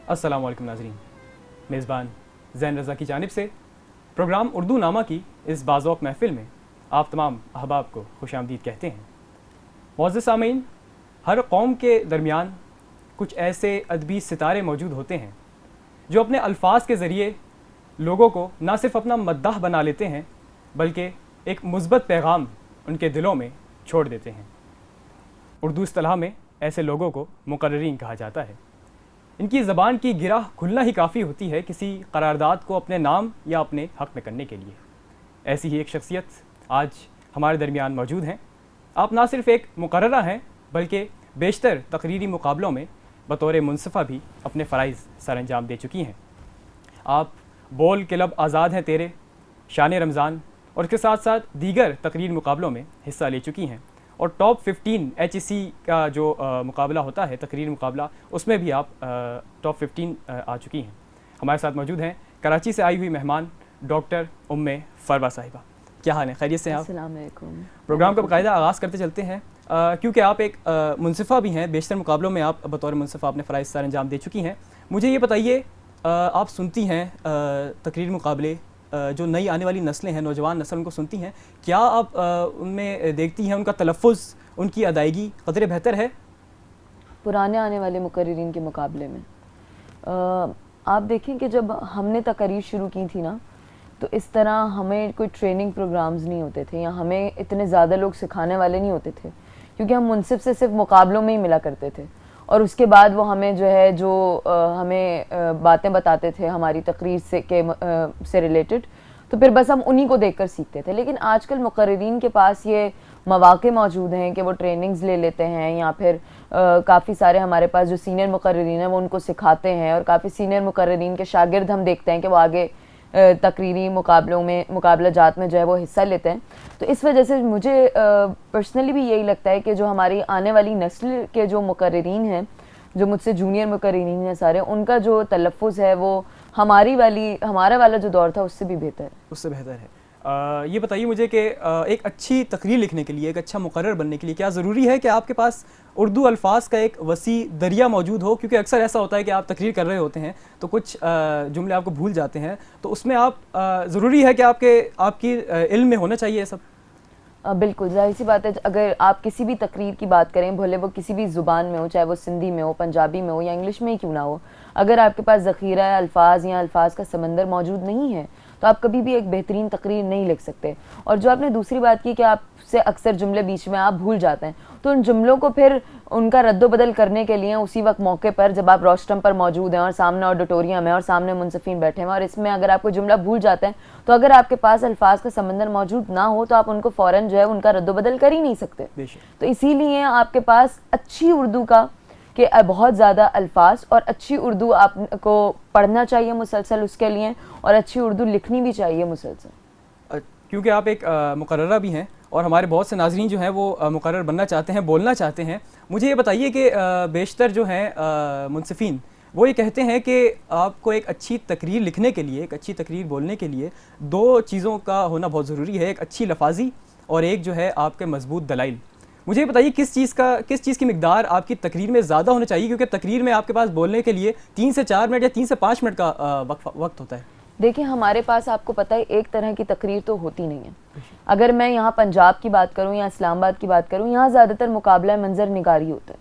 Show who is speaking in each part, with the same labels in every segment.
Speaker 1: अस्सलाम वालेकुम नाज़रीन, मेज़बान ज़ैन रज़ा की जानिब से प्रोग्राम उर्दू नामा की इस बाज़ौक़ महफ़िल में आप तमाम अहबाब को खुशामदीद कहते हैं। मुअज़्ज़ज़ सामीन, हर कौम के दरमियान कुछ ऐसे अदबी सितारे मौजूद होते हैं जो अपने अल्फाज के ज़रिए लोगों को ना सिर्फ़ अपना मद्दाह बना लेते हैं बल्कि एक मुस्बत पैगाम उनके दिलों में छोड़ देते हैं। उर्दू इस्तिलाह में ऐसे लोगों को मुक़र्रिरीन कहा जाता है। इनकी ज़बान की गिरह खुलना ही काफ़ी होती है किसी करारदाद को अपने नाम या अपने हक़ में करने के लिए। ऐसी ही एक शख्सियत आज हमारे दरमियान मौजूद हैं। आप ना सिर्फ़ एक मुक़र्ररा हैं बल्कि बेशतर तकरीरी मुकाबलों में बतौर मुनसिफ़ा भी अपने फ़राइज़ सर अंजाम दे चुकी हैं। आप बोल के लब आज़ाद हैं तेरे, शान रमज़ान और इसके साथ साथ दीगर तकरीर मुकाबलों में हिस्सा ले चुकी हैं और टॉप 15 HEC का जो मुकाबला होता है तकरीर मुकाबला, उसमें भी आप टॉप 15 आ चुकी हैं। हमारे साथ मौजूद हैं कराची से आई हुई मेहमान डॉक्टर उम्मे फरवा साहिबा। क्या हाल है, खैरियत से हैं आप?
Speaker 2: अस्सलाम वालेकुम।
Speaker 1: प्रोग्राम का बाकायदा आगाज़ करते चलते हैं क्योंकि आप एक मुनसिफ़ा भी हैं। बेशतर मुकाबलों में आप बतौर मुनसिफ़ा अपने फ़राइज़ सर अंजाम दे चुकी हैं। मुझे ये बताइए, आप सुनती हैं तकरीर मुकाबले, जो नई आने वाली नस्लें हैं, नौजवान नस्ल उनको सुनती हैं, क्या आप उनमें देखती हैं उनका तलफ़्फ़ुज़, उनकी अदायगी कदरे बेहतर है
Speaker 2: पुराने आने वाले मुकर्रिरीन के मुकाबले में? आप देखें कि जब हमने तकरीर शुरू की थी ना, तो इस तरह हमें कोई ट्रेनिंग प्रोग्राम्स नहीं होते थे या हमें इतने ज़्यादा लोग सिखाने वाले नहीं होते थे, क्योंकि हम मुनसिफ़ से सिर्फ मुकाबलों में ही मिला करते थे और उसके बाद वो हमें हमें बातें बताते थे हमारी तकरीर से रिलेटेड, तो फिर बस हम उन्हीं को देखकर सीखते थे। लेकिन आजकल मुकर्रिरीन के पास ये मौक़े मौजूद हैं कि वो ट्रेनिंग्स ले लेते हैं या फिर काफ़ी सारे हमारे पास जो सीनियर मुकर्रिरीन हैं वो उनको सिखाते हैं और काफ़ी सीनियर मुकर्रिरीन के शागिर्द हम देखते हैं कि वो आगे तकरीरी मुकाबलों में, मुकाबला जात में जो है वो हिस्सा लेते हैं। तो इस वजह से मुझे पर्सनली भी यही लगता है कि जो हमारी आने वाली नस्ल के जो मुकर्रिरीन हैं, जो मुझसे जूनियर मुकर्रिरीन हैं सारे, उनका जो तलफ़्फ़ुज़ है वो हमारा वाला जो दौर था उससे भी बेहतर है।
Speaker 1: उससे बेहतर है। ये बताइए मुझे कि एक अच्छी तकरीर लिखने के लिए, एक अच्छा मुकर्रर बनने के लिए क्या ज़रूरी है कि आपके पास उर्दू अल्फाज का एक वसी दरिया मौजूद हो? क्योंकि अक्सर ऐसा होता है कि आप तकरीर कर रहे होते हैं तो कुछ जुमले आपको भूल जाते हैं, तो उसमें आप ज़रूरी है कि आपकी इल्म में होना चाहिए सब?
Speaker 2: बिल्कुल, ज़ाहिर सी बात है, अगर आप किसी भी तकरीर की बात करें, भले वो किसी भी ज़ुबान में हो, चाहे वो सिंधी में हो, पंजाबी में हो या इंग्लिश में ही क्यों ना हो, अगर आपके पास ज़ख़ीरा अल्फाज या अल्फाज का समंदर मौजूद नहीं है तो आप कभी भी एक बेहतरीन तकरीर नहीं लिख सकते। और जो आपने दूसरी बात की कि आपसे अक्सर जुमले बीच में आप भूल जाते हैं, तो उन जुमलों को फिर उनका रद्द-बदल करने के लिए उसी वक्त मौके पर जब आप रोस्ट्रम पर मौजूद हैं और सामने ऑडिटोरियम है और सामने मुंसिफ़ीन बैठे हैं और इसमें अगर आप कोई जुमला भूल जाते हैं, तो अगर आपके पास अल्फाज का समंदर मौजूद ना हो तो आप उनको फ़ौरन जो है उनका रद्द-बदल कर ही नहीं सकते। तो इसीलिए आपके पास अच्छी उर्दू का कि बहुत ज़्यादा अल्फाज और अच्छी उर्दू आपको पढ़ना चाहिए मुसलसल उसके लिए, और अच्छी उर्दू लिखनी भी चाहिए मुसलसल।
Speaker 1: क्योंकि आप एक मुकर्ररा भी हैं और हमारे बहुत से नाज़रीन जो हैं वो मुकर्रर बनना चाहते हैं, बोलना चाहते हैं। मुझे ये बताइए कि बेशतर जो हैं मुनसिफ़ीन वो ये कहते हैं कि आपको एक अच्छी तकरीर लिखने के लिए, एक अच्छी तकरीर बोलने के लिए दो चीज़ों का होना बहुत ज़रूरी है, एक अच्छी लफाजी और एक जो है आपके मजबूत दलाइल। मुझे बताइए किस चीज़ की मिकदार आपकी तकरीर में ज़्यादा होना चाहिए, क्योंकि तकरीर में आपके पास बोलने के लिए 3 से 4 मिनट या 3 से 5 मिनट का वक्त होता है।
Speaker 2: देखिए, हमारे पास आपको पता है एक तरह की तकरीर तो होती नहीं है। अगर मैं यहाँ पंजाब की बात करूँ या इस्लामाबाद की बात करूँ, यहाँ ज़्यादातर मुकाबला मंजर निगारी होता है,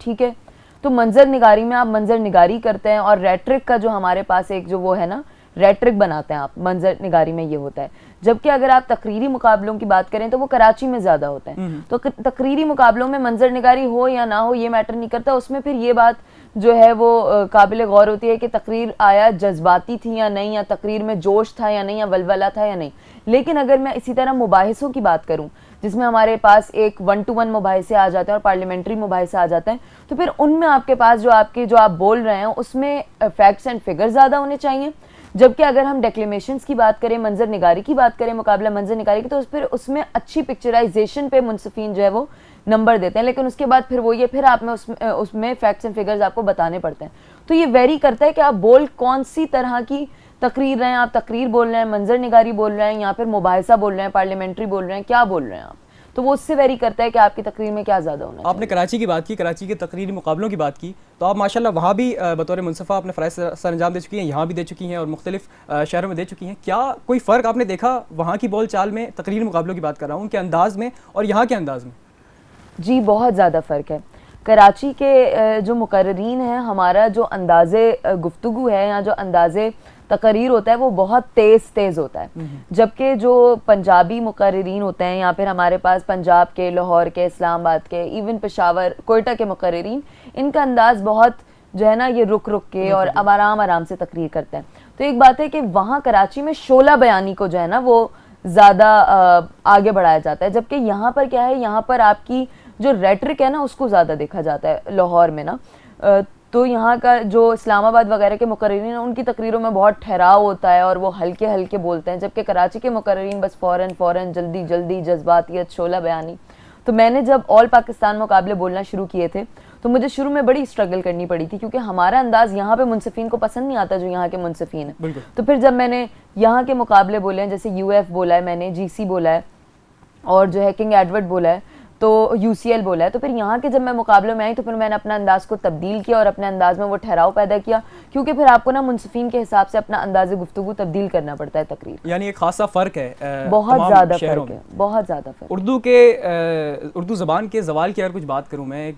Speaker 2: ठीक है? तो मंजर निगारी में आप मंजर निगारी करते हैं और रेट्रिक का जो हमारे पास एक जो वो है ना, रेट्रिक बनाते हैं आप, मंजर निगारी में ये होता है। जबकि अगर आप तकरीरी मुकाबलों की बात करें तो वो कराची में ज़्यादा होता है। तो तकरीरी मुकाबलों में मंजर निगारी हो या ना हो ये मैटर नहीं करता, उसमें फिर ये बात जो है वो काबिल गौर होती है कि तकरीर आया जज्बाती थी या नहीं, या तकरीर में जोश था या नहीं, या वलवला था या नहीं। लेकिन अगर मैं इसी तरह मुबाहिसों की बात करूँ जिसमें हमारे पास एक 1-to-1 मुबाहिसे आ जाते हैं और पार्लियामेंट्री मुबाहिसे आ जाते हैं, तो फिर उनमें आपके पास जो आप बोल रहे हैं उसमें फैक्ट्स एंड फिगर ज़्यादा होने चाहिए। जबकि अगर हम डेक्लेमेशंस की बात करें, मंजर निगारी की बात करें, मुकाबला मंजर निगारी की, तो फिर उसमें अच्छी पिक्चराइजेशन पे मुनसिफ़ीन जो है वो नंबर देते हैं। लेकिन उसके बाद फिर वो ये फिर आप में उसमें फैक्ट्स एंड फिगर्स आपको बताने पड़ते हैं। तो ये वेरी करता है कि आप बोल कौन सी तरह की तकरीर रहे हैं, आप तकरीर बोल रहे हैं, मंजर निगारी बोल रहे हैं, या फिर मुबाहिसा बोल रहे हैं, पार्लियामेंट्री बोल रहे हैं, क्या बोल रहे हैं आप। तो वो उससे वेरी करता है कि आपकी तकरीर में क्या ज़्यादा होना
Speaker 1: आपने कराची की बात की, कराची के तकरीरी मुकाबलों की बात की, तो आप माशाल्लाह वहाँ भी बतौर मुनसफ़ा अपने फ़राइज़ सर अंजाम दे चुकी हैं, यहाँ भी दे चुकी हैं और मुख्तलिफ शहरों में दे चुकी हैं। क्या कोई फ़र्क आपने देखा वहाँ की बोल चाल में, तकरीरी मुकाबलों की बात कर रहा हूँ, उनके अंदाज़ में और यहाँ के अंदाज़ में?
Speaker 2: जी बहुत ज़्यादा फ़र्क है। कराची के जो मुकर्रीन हैं, हमारा जो अंदाज़े गुफ्तगू है या जो अंदाज़े तकरीर होता है वो बहुत तेज़ होता है, जबकि जो पंजाबी मुकर्रीन होते हैं या फिर हमारे पास पंजाब के, लाहौर के, इस्लामाबाद के, इवन पेशावर, कोयटा के मुकर्रीन, इनका अंदाज़ बहुत जो है ना ये रुक के और अब आराम से तकरीर करते हैं। तो एक बात है कि वहाँ कराची में शोला बयानी को जो है ना वो ज़्यादा आगे बढ़ाया जाता है, जबकि यहाँ पर क्या है, यहाँ पर आपकी जो रेटरिक है ना उसको ज़्यादा देखा जाता है लाहौर में ना। तो यहाँ का जो इस्लामाबाद वगैरह के मुकर्रीन हैं उनकी तकरीरों में बहुत ठहराव होता है और वो हल्के हल्के बोलते हैं, जबकि कराची के मुकर्रीन बस फ़ौरन जल्दी जल्दी जज्बातियत, शोला बयानी। तो मैंने जब ऑल पाकिस्तान मुकाबले बोलना शुरू किए थे तो मुझे शुरू में बड़ी स्ट्रगल करनी पड़ी थी, क्योंकि हमारा अंदाज़ यहाँ पे मुनसिफिन को पसंद नहीं आता जो यहाँ के मुनसिफिन हैं। तो फिर जब मैंने यहाँ के मुकाबले बोले हैं, जैसे UF बोला है मैंने, GC बोला है और जो है किंग एडवर्ड बोला है, तो UCL बोला है, तो फिर यहाँ के जब मैं मुकाबले में आई तो फिर मैंने अपना अंदाज़ को तब्दील किया और अपने अंदाज़ में वो ठहराव पैदा किया, क्योंकि फिर आपको ना मुनसिफिन के हिसाब से अपना अंदाज़ गुफ्तगू तब्दील करना पड़ता है तकरीर।
Speaker 1: यानी एक खासा फ़र्क है,
Speaker 2: बहुत ज़्यादा फ़र्क है, बहुत ज़्यादा फ़र्क।
Speaker 1: उर्दू ज़बान के ज़वाल की अगर कुछ बात करूँ मैं,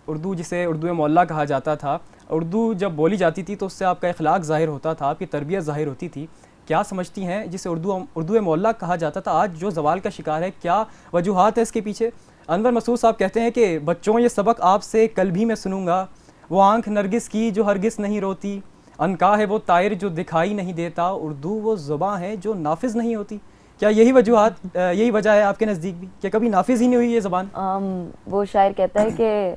Speaker 1: उर्दू जिसे उर्दू मोहल्ला कहा जाता था, उर्दू जब बोली जाती थी तो उससे आपका अखलाक ज़ाहिर होता था, आपकी तरबियत ज़ाहिर होती थी। क्या समझती हैं जिसे उर्दू मोहल्ला कहा जाता था, आज जो ज़वाल का शिकार है, क्या वजूहात है इसके पीछे? अनवर मसूद साहब कहते हैं कि बच्चों ये सबक आपसे कल भी मैं सुनूंगा, वो आंख नरगिस की जो हरगिस नहीं रोती, अनका है वो तायर जो दिखाई नहीं देता, उर्दू वो ज़ुबान है जो नाफिज़ नहीं होती। क्या यही यही वजह है आपके नज़दीक भी कि कभी नाफिज़ ही नहीं हुई ये ज़बान?
Speaker 2: वो शायर कहता है कि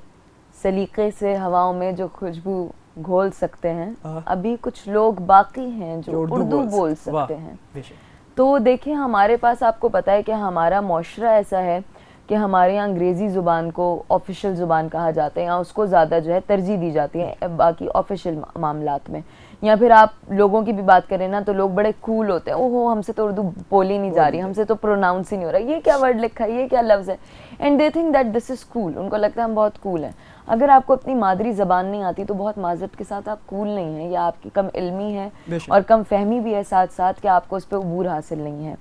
Speaker 2: सलीके से हवाओं में जो खुशबू घोल सकते हैं, अभी कुछ लोग बाकी हैं जो उर्दू बोल सकते हैं। तो देखिए हमारे पास, आपको पता है कि हमारा मुआशरा ऐसा है कि हमारे यहाँ अंग्रेज़ी ज़ुबान को ऑफिशियल ज़ुबान कहा जाता है, या उसको ज़्यादा जो है तरजीह दी जाती है बाकी ऑफिशियल मामलात में। या फिर आप लोगों की भी बात करें ना तो लोग बड़े कूल होते हैं, ओहो हमसे तो उर्दू बोली नहीं जा रही, हमसे तो प्रोनाउंस ही नहीं हो रहा, ये क्या वर्ड लिखा है, ये क्या लफ्ज़ है, and they think that this is cool. उनको लगता है हम बहुत कूल हैं। अगर आपको अपनी मादरी ज़बान नहीं आती तो बहुत माज़रत के साथ आप कूल नहीं हैं, या आपकी कम इल्मी है और कम फहमी भी है साथ साथ कि आपको उस पर अबूर हासिल नहीं है।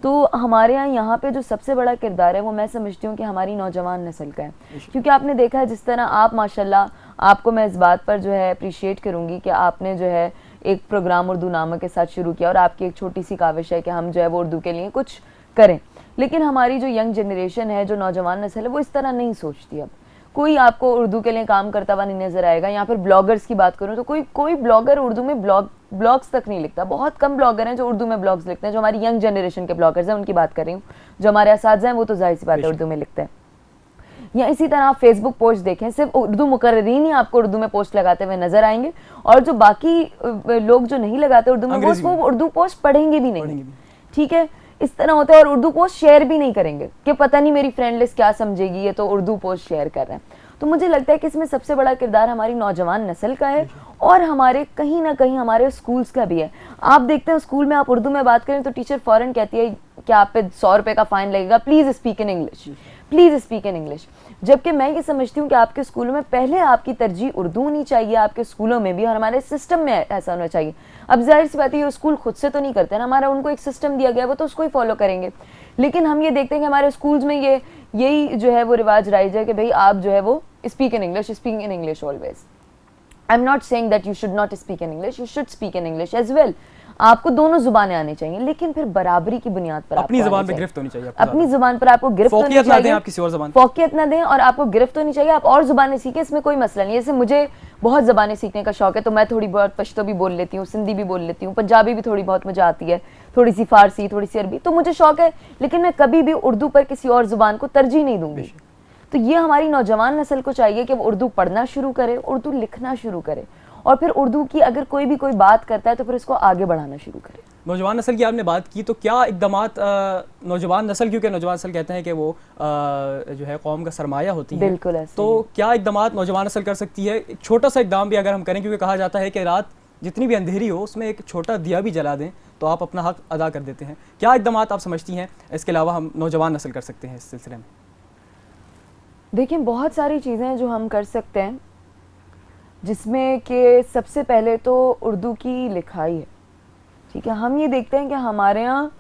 Speaker 2: तो हमारे यहाँ पे जो सबसे बड़ा किरदार है वो मैं समझती हूँ कि हमारी नौजवान नस्ल का है, क्योंकि आपने देखा है जिस तरह आप माशाल्लाह, आपको मैं इस बात पर जो है अप्रिशिएट करूँगी कि आपने जो है एक प्रोग्राम उर्दू नामा के साथ शुरू किया और आपकी एक छोटी सी काविश है कि हम जो है वो उर्दू के लिए कुछ करें। लेकिन हमारी जो यंग जनरेशन है, जो नौजवान नस्ल है, वो इस तरह नहीं सोचती। अब कोई आपको उर्दू के लिए काम करता हुआ नहीं नज़र आएगा। या फिर ब्लॉगर्स की बात करूँ तो कोई ब्लॉगर उर्दू में ब्लॉग्स तक नहीं लिखता। बहुत कम ब्लॉगर हैं जो उर्दू में ब्लॉग्स लिखते हैं। जो हमारी यंग जनरेशन के ब्लॉगर्स हैं उनकी बात कर रही हूँ, जो हमारे असातिज़ा हैं वो तो जाहिर सी बात है उर्दू में लिखते हैं। या इसी तरह आप फेसबुक पोस्ट देखें, सिर्फ उर्दू मुकर्रीन ही आपको उर्दू में पोस्ट लगाते हुए नजर आएंगे, और जो बाकी लोग जो नहीं लगाते उर्दू में वो उर्दू पोस्ट पढ़ेंगे भी नहीं। ठीक है, इस तरह होता है। और उर्दू पोस्ट शेयर भी नहीं करेंगे कि पता नहीं मेरी फ्रेंड लिस्ट क्या समझेगी, ये तो उर्दू पोस्ट शेयर कर रहे हैं। तो मुझे लगता है कि इसमें सबसे बड़ा किरदार हमारी नौजवान नस्ल का है और हमारे कहीं ना कहीं हमारे स्कूल्स का भी है। आप देखते हैं स्कूल में आप उर्दू में बात करें तो टीचर फ़ौरन कहती है कि आप पे 100 रुपये का फ़ाइन लगेगा, please speak in English, please speak in English. जबकि मैं ये समझती हूँ कि आपके स्कूलों में पहले आपकी तरजीह उर्दू होनी चाहिए, आपके स्कूलों में भी, और हमारे सिस्टम में ऐसा होना चाहिए। अब जाहिर सी बात है ये स्कूल खुद से तो नहीं करते ना, हमारा उनको एक सिस्टम दिया गया है, वो तो उसको ही फॉलो करेंगे। लेकिन हम ये देखते हैं कि हमारे स्कूल्स में यही जो है वो रिवाज राइज है कि भाई आप जो है वो speak in English always. I am not saying that you should not speak in English, you should speak in English as well. आपको दोनों जुबानें आनी चाहिए, लेकिन फिर बराबरी की बुनियाद पर
Speaker 1: अपनी जुबान पे गिरफ्त होनी चाहिए।
Speaker 2: अपनी जुबान पर आपको गिरफ्त होनी चाहिए,
Speaker 1: आप किसी और जुबान
Speaker 2: फौकियत ना दें, और आपको गिरफ्त होनी चाहिए। आप और जुबानें सीखें, इसमें कोई मसला नहीं है। जैसे मुझे बहुत ज़बानें सीखने का शौक है, तो मैं थोड़ी बहुत पश्तो भी बोल लेती हूँ, सिंधी भी बोल लेती हूँ, पंजाबी भी थोड़ी बहुत मुझे आती है, थोड़ी सी फारसी, थोड़ी सी अरबी, तो मुझे शौक है। लेकिन मैं कभी भी उर्दू पर किसी और जुबान को तरजीह नहीं दूंगी। तो ये हमारी नौजवान नस्ल को चाहिए कि वो उर्दू पढ़ना शुरू करे, उर्दू लिखना शुरू करे, और फिर उर्दू की अगर कोई भी कोई बात करता है तो फिर उसको आगे बढ़ाना शुरू करे।
Speaker 1: नौजवान नस्ल की आपने बात की, तो क्या इक़दामात नौजवान नस्ल, क्योंकि नौजवान नस्ल कहते हैं कि वो जो है कौम का सरमाया होती है,
Speaker 2: बिल्कुल ऐसे,
Speaker 1: तो क्या इक़दामात नौजवान नस्ल कर सकती है? एक छोटा सा इक़दाम भी अगर हम करें, क्योंकि कहा जाता है कि रात जितनी भी अंधेरी हो उसमें एक छोटा दिया भी जला दें तो आप अपना हक अदा कर देते हैं। क्या इकदाम आप समझती हैं इसके अलावा हम नौजवान नस्ल कर सकते हैं इस सिलसिले में?
Speaker 2: देखिए, बहुत सारी चीज़ें जो हम कर सकते हैं, जिसमें कि सबसे पहले तो उर्दू की लिखाई है। ठीक है, हम ये देखते हैं कि हमारे यहाँ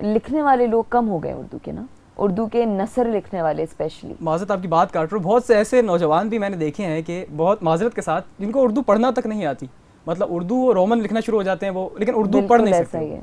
Speaker 2: लिखने वाले लोग कम हो गए उर्दू के ना, उर्दू के नसर लिखने वाले स्पेशली।
Speaker 1: माजरत आपकी बात काट रहा हूँ, बहुत से ऐसे नौजवान भी मैंने देखे हैं कि बहुत माजरत के साथ जिनको उर्दू पढ़ना तक नहीं आती, मतलब उर्दू रोमन लिखना शुरू हो जाते हैं वो, लेकिन उर्दू पढ़ नहीं सकते।
Speaker 2: ही है,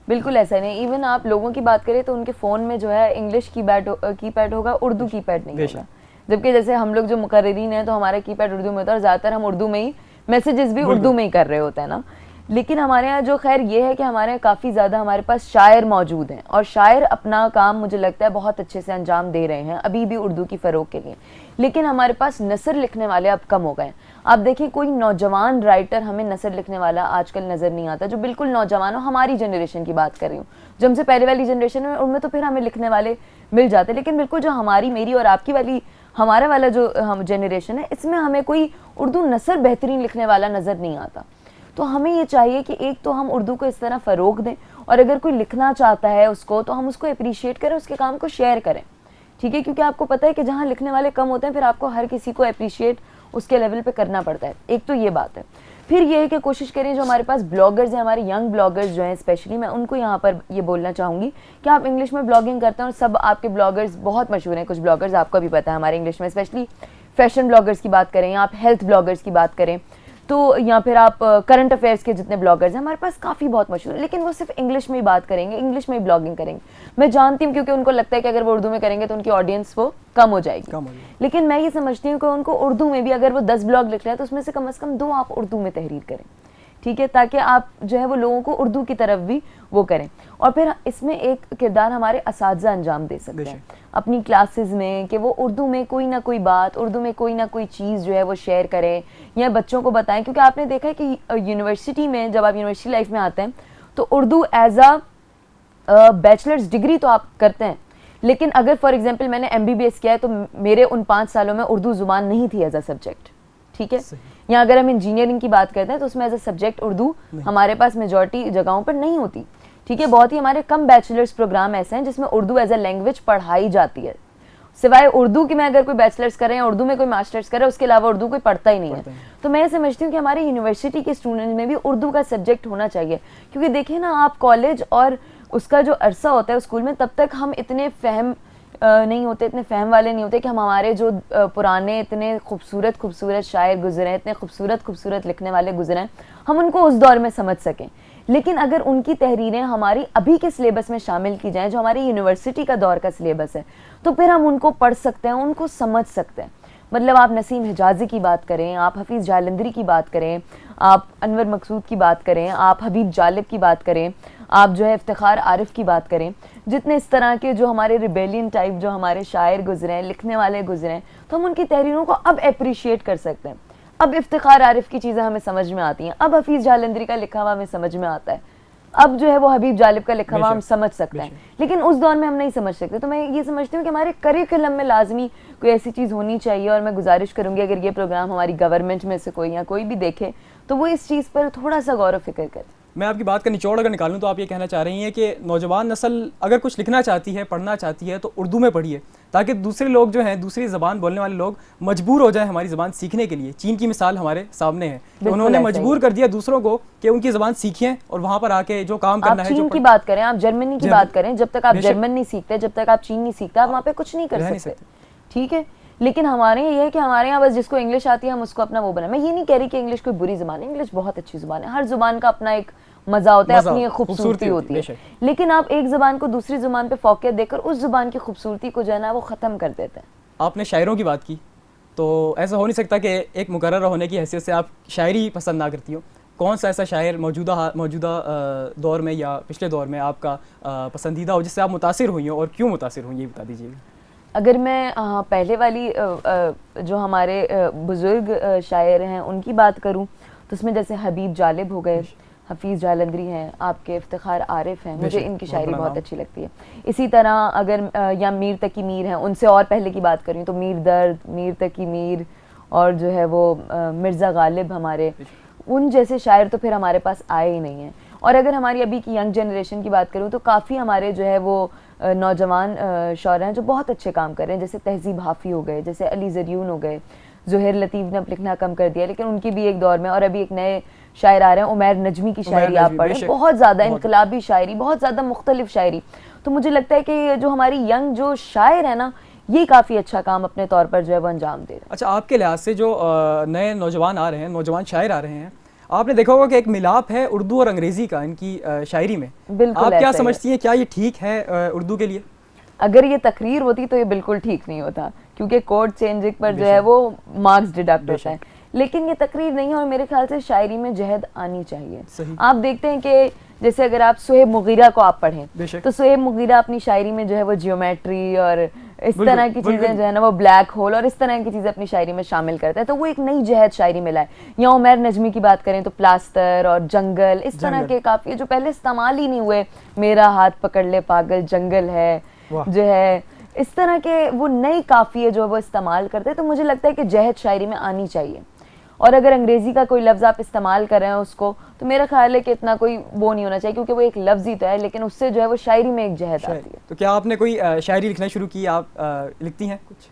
Speaker 2: बिल्कुल ऐसा नहीं। इवन आप लोगों की बात करें तो उनके फ़ोन में जो है इंग्लिश कीपैड होगा, उर्दू कीपैड नहीं होगा। जबकि जैसे हम लोग जो मुकर्रिरीन हैं तो हमारा कीपैड उर्दू में होता है और ज़्यादातर हम उर्दू में ही मैसेजेस भी उर्दू में ही कर रहे होते हैं ना। लेकिन हमारे यहाँ जो खैर ये है कि हमारे यहाँ काफ़ी ज़्यादा हमारे पास शायर मौजूद हैं और शायर अपना काम मुझे लगता है बहुत अच्छे से अंजाम दे रहे हैं अभी भी उर्दू की फ़रोग के लिए। लेकिन हमारे पास नसर लिखने वाले अब कम हो गए हैं। आप देखिए, कोई नौजवान राइटर हमें नसर लिखने वाला आजकल नज़र नहीं आता, जो बिल्कुल नौजवान हो। हमारी जनरेशन की बात कर रही हूँ, जो हमसे पहले वाली जनरेशन है उनमें तो फिर हमें लिखने वाले मिल जाते, लेकिन बिल्कुल जो हमारी, मेरी और आपकी वाली, हमारा वाला जो हम जनरेशन है, इसमें हमें कोई उर्दू नसर बेहतरीन लिखने वाला नज़र नहीं आता। तो हमें ये चाहिए कि एक तो हम उर्दू को इस तरह फ़रोग दें, और अगर कोई लिखना चाहता है उसको, तो हम उसको अप्रिशिएट करें, उसके काम को शेयर करें। ठीक है, क्योंकि आपको पता है कि जहाँ लिखने वाले कम होते हैं फिर आपको हर किसी को अप्रिशिएट उसके लेवल पे करना पड़ता है। एक तो ये बात है। फिर ये है कि कोशिश करें, जो हमारे पास ब्लॉगर्स हैं, हमारे यंग ब्लॉगर्स जो हैं स्पेशली, मैं उनको यहाँ पर ये बोलना चाहूँगी कि आप इंग्लिश में ब्लॉगिंग करते हैं और सब आपके ब्लॉगर्स बहुत मशहूर हैं। कुछ ब्लॉगर्स आपको भी पता है हमारे इंग्लिश में, स्पेशली फैशन ब्लॉगर्स की बात करें या आप हेल्थ ब्लॉगर्स की बात करें तो, या फिर आप करंट अफेयर्स के जितने ब्लॉगर्स हैं हमारे पास काफ़ी बहुत मशहूर है, लेकिन वो सिर्फ इंग्लिश में ही बात करेंगे, इंग्लिश में ही ब्लॉगिंग करेंगे। मैं जानती हूँ, क्योंकि उनको लगता है कि अगर वो उर्दू में करेंगे तो उनकी ऑडियंस वो कम हो जाएगी। लेकिन मैं ये समझती हूँ कि उनको उर्दू में भी अगर वो 10 ब्लॉग लिख रहे हैं तो उसमें से कम 2 आप उर्दू में तहरीर करें। ठीक है, ताकि आप जो है वो लोगों को उर्दू की तरफ भी वो करें। और फिर इसमें एक किरदार हमारे असातिज़ा अंजाम दे सकते हैं अपनी क्लासेस में, कि वो उर्दू में कोई ना कोई बात, उर्दू में कोई ना कोई चीज़ जो है वो शेयर करें या बच्चों को बताएं। क्योंकि आपने देखा है कि यूनिवर्सिटी में, जब आप यूनिवर्सिटी लाइफ में आते हैं तो Urdu as a bachelor's degree तो आप करते हैं, लेकिन अगर फॉर एग्जांपल मैंने MBBS किया है तो मेरे उन 5 सालों में उर्दू ज़ुबान नहीं थी एज अ सब्जेक्ट। ठीक है, या अगर हम इंजीनियरिंग की बात करते हैं तो उसमें एज अ सब्जेक्ट उर्दू हमारे पास मेजॉरिटी जगहों पर नहीं होती। ठीक है, बहुत ही हमारे कम बैचलर्स प्रोग्राम ऐसे हैं जिसमें उर्दू एज अ लैंग्वेज पढ़ाई जाती है। सिवाय उर्दू की में अगर कोई बैचलर्स करें या उर्दू में कोई मास्टर्स करे, उसके अलावा उर्दू कोई पढ़ता ही नहीं है। तो मैं समझती हूँ कि हमारे यूनिवर्सिटी के स्टूडेंट्स में भी उर्दू का सब्जेक्ट होना चाहिए। क्योंकि देखिए ना, आप कॉलेज और उसका जो अरसा होता है स्कूल में, तब तक हम इतने नहीं होते, इतने फहम वाले नहीं होते कि हम हमारे जो पुराने इतने खूबसूरत शायर गुजरे हैं, इतने खूबसूरत लिखने वाले गुजरे हैं, हम उनको उस दौर में समझ सकें। लेकिन अगर उनकी तहरीरें हमारी अभी के सिलेबस में शामिल की जाएं, जो हमारी यूनिवर्सिटी का दौर का सिलेबस है, तो फिर हम उनको पढ़ सकते हैं, उनको समझ सकते हैं। मतलब आप नसीम हिजाजी की बात करें, आप हफीज़ जालंधरी की बात करें, आप अनवर मकसूद की बात करें, आप हबीब जालिब की बात करें, आप जो है इफ्तिखार आरिफ की बात करें, जितने इस तरह के जो हमारे रिबेलियन टाइप जो हमारे शायर गुजरे हैं, लिखने वाले गुजरे हैं, तो हम उनकी तहरीरों को अब अप्रिशिएट कर सकते हैं। अब इफ्तिखार आरिफ की चीज़ें हमें समझ में आती हैं, अब हफीज़ जालंधरी का लिखा हुआ हमें समझ में आता है, अब जो है वो हबीब जालिब का लिखा हुआ हम समझ सकते हैं। लेकिन उस दौर में हम नहीं समझ सकते। तो मैं ये समझती हूँ कि हमारे करिकुलम में लाजमी कोई ऐसी चीज़ होनी चाहिए, और मैं गुजारिश करूँगी अगर ये प्रोग्राम हमारी गवर्नमेंट में से कोई या कोई भी देखे तो वो इस चीज़ पर थोड़ा सा गौर फिक्र करे।
Speaker 1: मैं आपकी बात का निचोड़ अगर निकालूं तो आप ये कहना चाह रही हैं कि नौजवान नस्ल अगर कुछ लिखना चाहती है, पढ़ना चाहती है, तो उर्दू में पढ़िए, ताकि दूसरे लोग जो हैं, दूसरी ज़बान बोलने वाले लोग मजबूर हो जाएं हमारी ज़बान सीखने के लिए। चीन की मिसाल हमारे सामने है, तो उन्होंने मजबूर कर दिया दूसरों को कि उनकी ज़बान सीखें और वहाँ पर आके जो काम करना है।
Speaker 2: चीन की बात करें, आप जर्मनी की बात करें, जब तक आप जर्मन नहीं सीखते, जब तक आप चीन नहीं सीखते, आप वहाँ पे कुछ नहीं कर सकते। ठीक है, लेकिन हमारे ये है कि हमारे यहाँ बस जिसको इंग्लिश आती है हम उसको अपना वो बना। मैं ये नहीं कह रही कि इंग्लिश कोई बुरी ज़बान है, इंग्लिश बहुत अच्छी ज़बान है, हर ज़ुबान का अपना एक मज़ा होता है, अपनी खूबसूरती होती है। लेकिन आप एक ज़ुबान को दूसरी ज़ुबान पे फौकियत देकर उस ज़ुबान की खूबसूरती को जो है ना वो ख़त्म कर देते हैं।
Speaker 1: आपने शायरों की बात की, तो ऐसा हो नहीं सकता कि एक मुकर्रर होने की हैसियत से आप शायरी पसंद ना करती हो। कौन सा ऐसा शायर मौजूदा दौर में या पिछले दौर में आपका पसंदीदा हो, जिससे आप मुतासिर हुई हो, और क्यों मुतासिर हुई, ये बता दीजिएगा।
Speaker 2: अगर मैं पहले वाली जो हमारे बुज़ुर्ग शायर हैं उनकी बात करूं तो उसमें जैसे हबीब जालिब हो गए, हफीज़ जालंधरी हैं, आपके इफ्तिखार आरिफ हैं, मुझे इनकी शायरी बहुत अच्छी लगती है। इसी तरह अगर या मीर तकी मीर हैं, उनसे और पहले की बात करूँ तो मीर दर्द, मीर तकी मीर, और जो है वो मिर्ज़ा गालिब, हमारे उन जैसे शायर तो फिर हमारे पास आए ही नहीं हैं। और अगर हमारी अभी की यंग जनरेशन की बात करूँ तो काफ़ी हमारे जो है वो नौजवान शौरा हैं जो बहुत अच्छे काम कर रहे हैं, जैसे तहज़ीब हाफ़ी हो गए, जैसे अली ज़रियून हो गए, ज़ुहैर लतीफ़ ने अब लिखना कम कर दिया लेकिन उनकी भी एक दौर में, और अभी एक नए शायर आ रहे हैं उमैर नजमी की शायरी आप पढ़ें, बहुत ज़्यादा इनकलाबी शायरी, बहुत ज़्यादा मुख्तलिफ शायरी। तो मुझे लगता है कि जो हमारी यंग जो शायर है ना, ये काफ़ी अच्छा काम अपने तौर पर जो है वो अंजाम दे रहे हैं।
Speaker 1: अच्छा, आपके लिहाज से जो नए नौजवान आ रहे हैं, नौजवान शायर आ रहे हैं, आपने देखा होगा कि एक मिलाप है उर्दू और अंग्रेजी का इनकी शायरी में,
Speaker 2: बिल्कुल।
Speaker 1: आप क्या समझती हैं, क्या ये ठीक है उर्दू के लिए?
Speaker 2: अगर ये तकरीर होती तो ये बिल्कुल ठीक नहीं होता, क्योंकि कोड चेंजिंग पर जो है वो मार्क्स डिडक्ट होता है, लेकिन ये तकरीर नहीं है और मेरे ख्याल से शायरी में जहद आनी चाहिए। आप देखते हैं कि जैसे अगर आप सुहेब मुगीरा को आप पढ़ें तो सुहेब मुगीरा अपनी शायरी में जो है वो जियोमेट्री और इस तरह की चीज़ें जो है ना, वो ब्लैक होल और इस तरह की चीज़ें अपनी शायरी में शामिल करता है, तो वो एक नई जहद शायरी में लाए। या उमैर नजमी की बात करें तो प्लास्टर और जंगल, इस तरह के काफ़ी जो पहले इस्तेमाल ही नहीं हुए, मेरा हाथ पकड़ ले पागल जंगल है जो है, इस तरह के वो नई काफ़िए जो वो इस्तेमाल करते हैं। तो मुझे लगता है कि जहद शायरी में आनी चाहिए, और अगर अंग्रेज़ी का कोई लफ्ज़ आप इस्तेमाल कर रहे हैं उसको, तो मेरा ख्याल है कि इतना कोई वो नहीं होना चाहिए, क्योंकि वो एक लफ्ज़ ही तो है, लेकिन उससे जो है वो शायरी में एक जहद आती है।
Speaker 1: तो क्या आपने कोई शायरी लिखना शुरू की, आप लिखती हैं कुछ?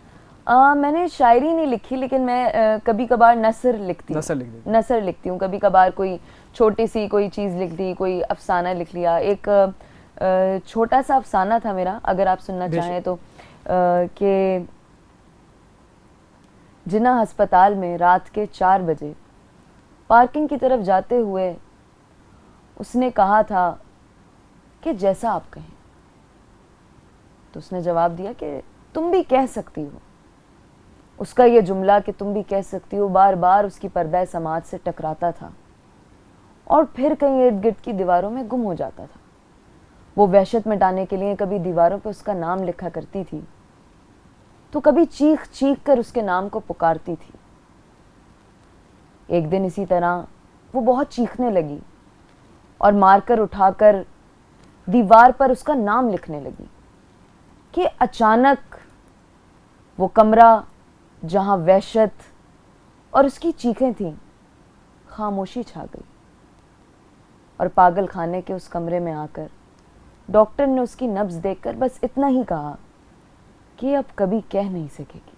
Speaker 2: मैंने शायरी नहीं लिखी, लेकिन मैं कभी कभार नसर लिखती हूँ, कभी कभार कोई छोटी सी कोई चीज़ लिख दी, कोई अफसाना लिख लिया। एक छोटा सा अफसाना था मेरा, अगर आप सुनना चाहें तो, कि जिन्ना अस्पताल में रात के 4 बजे पार्किंग की तरफ जाते हुए उसने कहा था कि जैसा आप कहें, तो उसने जवाब दिया कि तुम भी कह सकती हो। उसका ये जुमला कि तुम भी कह सकती हो बार बार उसकी पर्दा समाज से टकराता था और फिर कहीं इर्द गिर्द की दीवारों में गुम हो जाता था। वो वहशत मिटाने के लिए कभी दीवारों पर उसका नाम लिखा करती थी, तो कभी चीख चीख कर उसके नाम को पुकारती थी। एक दिन इसी तरह वो बहुत चीखने लगी और मारकर उठाकर दीवार पर उसका नाम लिखने लगी कि अचानक वो कमरा जहां वहशत और उसकी चीखें थीं, खामोशी छा गई, और पागल खाने के उस कमरे में आकर डॉक्टर ने उसकी नब्ज देखकर बस इतना ही कहा कि अब कभी कह नहीं सकेगी।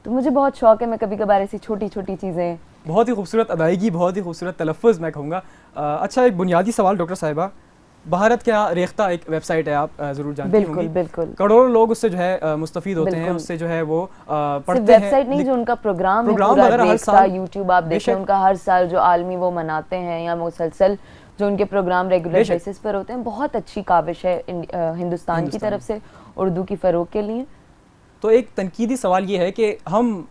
Speaker 2: तो मुझे बहुत शौक है, मैं कभी कभार ऐसी छोटी छोटी चीज़ें।
Speaker 1: बहुत ही खूबसूरत अदायगी, बहुत ही खूबसूरत तलफ़्फ़ुज़ मैं कहूँगा। अच्छा, एक बुनियादी सवाल डॉक्टर साहिबा, भारत क्या रेख्ता एक वेबसाइट है, आप ज़रूर जानती होंगी।
Speaker 2: बिल्कुल,
Speaker 1: करोड़ों लोग उससे जो है मुस्तफ़ीद होते हैं, उससे जो है वो पढ़ते हैं।
Speaker 2: वेबसाइट नहीं, जो उनका प्रोग्राम वगैरह हर साल यूट्यूब आप देखते हैं, उनका हर साल जो आलमी वो मनाते हैं, या मुसलसल जो उनके प्रोग्राम रेगुलर बेसिस पर होते हैं, बहुत अच्छी काविश है हिंदुस्तान की तरफ से उर्दू की फ़रोग के लिए।
Speaker 1: तो एक तनकीदी सवाल ये है कि हम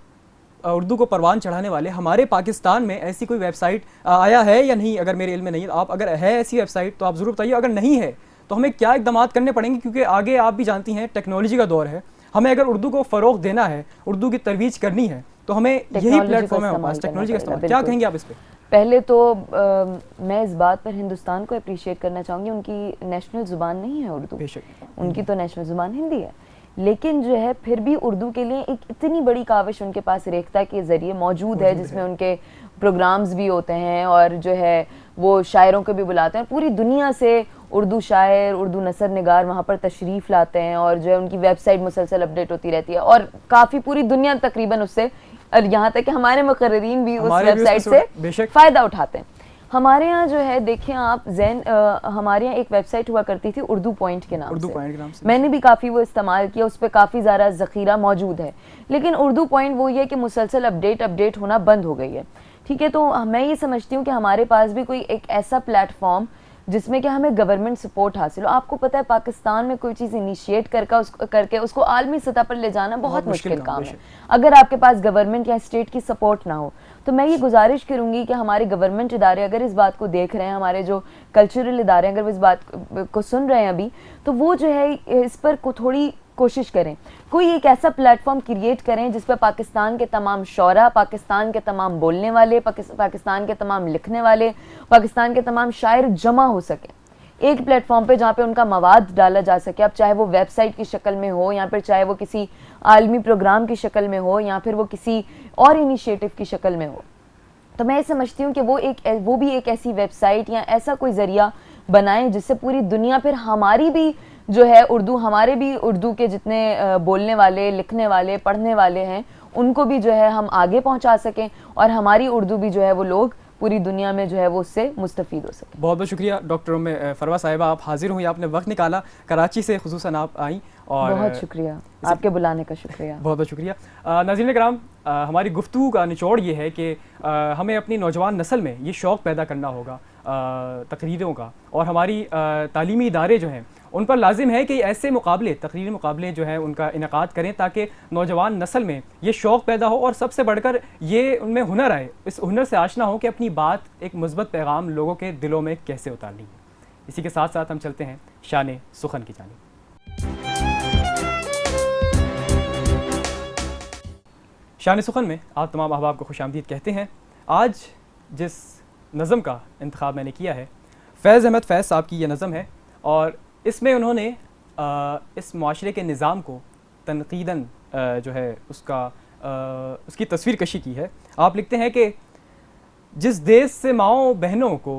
Speaker 1: उर्दू को परवान चढ़ाने वाले, हमारे पाकिस्तान में ऐसी कोई वेबसाइट आया है या नहीं? अगर मेरे इल्म में नहीं है, आप अगर है ऐसी वेबसाइट तो आप ज़रूर बताइए। अगर नहीं है तो हमें क्या इक़दाम करने पड़ेंगे, क्योंकि आगे आप भी जानती हैं टेक्नोलॉजी का दौर है, हमें अगर उर्दू को फ़रोग़ देना है, उर्दू की तरवीज करनी है, तो हमें यही प्लेटफॉर्म है हमारे पास, टेक्नोलॉजी का इस्तेमाल। क्या कहेंगे आप इस पर?
Speaker 2: पहले तो मैं इस बात पर हिंदुस्तान को अप्रिशिएट करना चाहूँगी, उनकी नेशनल ज़ुबान नहीं है उर्दू, उनकी तो नेशनल ज़ुबान हिंदी है, लेकिन जो है फिर भी उर्दू के लिए एक इतनी बड़ी काविश उनके पास रेख्ता के ज़रिए मौजूद है, जिसमें उनके प्रोग्राम्स भी होते हैं और जो है वो शायरों को भी बुलाते हैं। पूरी दुनिया से उर्दू शायर, उर्दू नसर निगार वहाँ पर तशरीफ़ लाते हैं, और जो है उनकी वेबसाइट मुसलसल अपडेट होती रहती है, और काफ़ी पूरी दुनिया तकरीबन उससे, और यहाँ तक कि हमारे मुकर्रीन भी उस वेबसाइट से फ़ायदा उठाते हैं। हमारे यहाँ जो है देखिए आप हमारे यहाँ एक वेबसाइट हुआ करती थी उर्दू पॉइंट के नाम से, मैंने भी काफ़ी वो इस्तेमाल किया, उस पर काफ़ी ज़्यादा ज़ख़ीरा मौजूद है, लेकिन उर्दू पॉइंट वो ये कि मुसलसल अपडेट होना बंद हो गई है। ठीक है, तो मैं ये समझती हूँ कि हमारे पास भी कोई एक ऐसा प्लेटफॉर्म जिसमें कि हमें गवर्नमेंट सपोर्ट हासिल हो। आपको पता है पाकिस्तान में कोई चीज़ इनिशिएट करके उसको आलमी सतह पर ले जाना बहुत मुश्किल काम है, अगर आपके पास गवर्नमेंट या स्टेट की सपोर्ट ना हो। तो मैं ये गुजारिश करूँगी कि हमारे गवर्नमेंट इदारे अगर इस बात को देख रहे हैं, हमारे जो कल्चरल इदारे अगर वो इस बात को सुन रहे हैं अभी, तो वो जो है इस पर थोड़ी कोशिश करें, कोई एक ऐसा प्लेटफॉर्म क्रिएट करें जिस पर पाकिस्तान के तमाम शौरा, पाकिस्तान के तमाम बोलने वाले, पाकिस्तान के तमाम लिखने वाले, पाकिस्तान के तमाम शायर जमा हो सके एक प्लेटफॉर्म पे, जहाँ पे उनका मवाद डाला जा सके। अब चाहे वो वेबसाइट की शक्ल में हो, या फिर चाहे वो किसी आलमी प्रोग्राम की शक्ल में हो, या फिर वो किसी और इनिशिएटिव की शक्ल में हो, तो मैं ये समझती हूँ कि वो भी एक ऐसी वेबसाइट या ऐसा कोई ज़रिया बनाएं जिससे पूरी दुनिया फिर हमारी भी जो है हमारे भी उर्दू के जितने बोलने वाले, लिखने वाले, पढ़ने वाले हैं, उनको भी जो है हम आगे पहुंचा सकें और हमारी उर्दू भी जो है वो लोग पूरी दुनिया में जो है वो उससे मुस्तफ़ीद हो सके।
Speaker 1: बहुत बहुत शुक्रिया डॉक्टर फरवा साहिबा, आप हाजिर हुई, आपने वक्त निकाला, कराची से खुसूसन आप आई, और
Speaker 2: बहुत शुक्रिया, आपके बुलाने का शुक्रिया।
Speaker 1: बहुत बहुत शुक्रिया। नाज़रीन कराम, हमारी गुफ्तगू का निचोड़ ये है कि हमें अपनी नौजवान नस्ल में ये शौक़ पैदा करना होगा तकरीरों का, और हमारी तालीमी इदारे जो हैं उन पर लाजिम है कि ऐसे मुकाबले, तकरीरी मुकाबले जो हैं उनका इनेकाद करें ताकि नौजवान नस्ल में ये शौक़ पैदा हो और सबसे बढ़कर ये उनमें हुनर आए, इस हुनर से आशना हो कि अपनी बात एक मुस्बत पैगाम लोगों के दिलों में कैसे उतारनी है। इसी के साथ साथ हम चलते हैं शान सुखन की जानिब। शान सुखन में आप तमाम अहबाब को खुशामदीद कहते हैं। आज जिस नज़म का इंतखाब मैंने किया है, फैज़ अहमद फैज़ साहब की ये नज़म है, और इसमें उन्होंने इस माशरे के निज़ाम को तनकीदन जो है उसकी तस्वीर कशी की है। आप लिखते हैं कि जिस देश से माओ बहनों को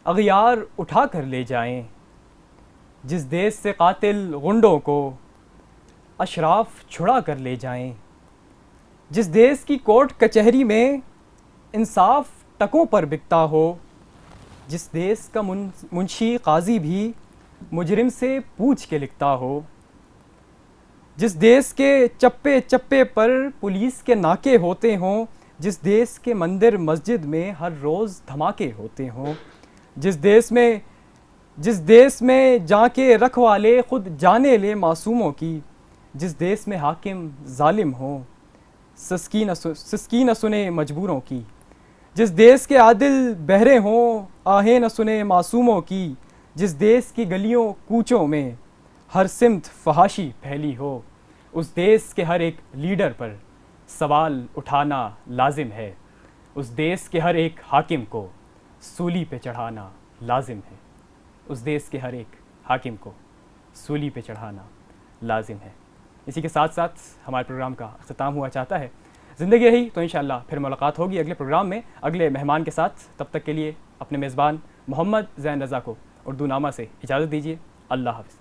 Speaker 1: अगियार उठा कर ले जाएं, जिस देश से कातिल गुंडों को अशराफ छुड़ा कर ले जाएं, जिस देश की कोर्ट कचहरी में इंसाफ टकों पर बिकता हो, जिस देश का मुंशी काजी भी मुजरिम से पूछ के लिखता हो, जिस देश के चप्पे चप्पे पर पुलिस के नाके होते हों, जिस देश के मंदिर मस्जिद में हर रोज़ धमाके होते हों, जिस देश में जाके रखवाले खुद जाने ले मासूमों की, जिस देश में हाकिम जालिम हो सिसकी न सुने मजबूरों की, जिस देश के आदिल बहरे हों आहें न सुने मासूमों की, जिस देश की गलियों कूचों में हर सिमत फहाशी फैली हो, उस देश के हर एक लीडर पर सवाल उठाना लाजिम है, उस देश के हर एक हाकिम को सूली पे चढ़ाना लाजिम है, उस देश के हर एक हाकिम को सूली पे चढ़ाना लाजिम है। इसी के साथ साथ हमारे प्रोग्राम का अख्ताम हुआ चाहता है। ज़िंदगी रही तो इंशाअल्लाह फिर मुलाकात होगी अगले प्रोग्राम में अगले मेहमान के साथ। तब तक के लिए अपने मेज़बान मोहम्मद ज़ैन रज़ा को उर्दू नामा से इजाज़त दीजिए। अल्लाह हाफ़िज़।